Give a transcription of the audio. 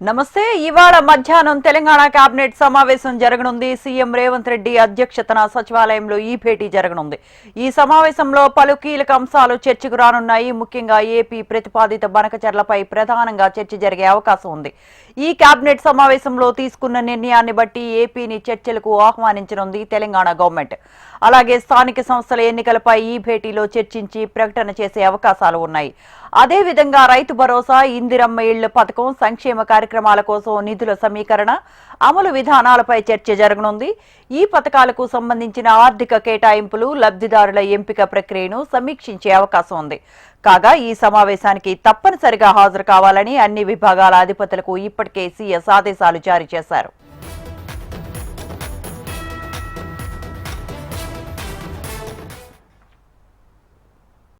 నమస్తే. ఇవాళ మధ్యాహ్నం తెలంగాణ కేబినెట్ సమావేశం జరగనుంది. సీఎం రేవంత్ రెడ్డి అధ్యక్షతన సచివాలయంలో ఈ భేటీ జరగనుంది. ఈ సమావేశంలో పలు కీలక అంశాలు చర్చకు రానున్నాయి. ముఖ్యంగా ఏపీ ప్రతిపాదిత బనకచర్లపై ప్రధానంగా చర్చ జరిగే అవకాశం ఉంది. ఈ కేబినెట్ సమావేశంలో తీసుకున్న నిర్ణయాన్ని బట్టి ఏపీని చర్చలకు ఆహ్వానించనుంది తెలంగాణ గవర్నమెంట్. అలాగే స్థానిక సంస్థల ఎన్నికలపై ఈ భేటీలో చర్చించి ప్రకటన చేసే అవకాశాలు ఉన్నాయి. అదేవిధంగా రైతు భరోసా, ఇందిరమ్మ ఇళ్ల పథకం, సంక్షేమ కార్యక్రమాల కోసం నిధుల సమీకరణ, అమలు విధానాలపై చర్చ జరగనుంది. ఈ పథకాలకు సంబంధించిన ఆర్థిక కేటాయింపులు, లబ్ధిదారుల ఎంపిక ప్రక్రియను సమీక్షించే అవకాశం ఉంది. కాగా ఈ సమావేశానికి తప్పనిసరిగా హాజరు కావాలని అన్ని విభాగాల అధిపతులకు ఇప్పటికే సీఎస్ ఆదేశాలు జారీ చేశారు.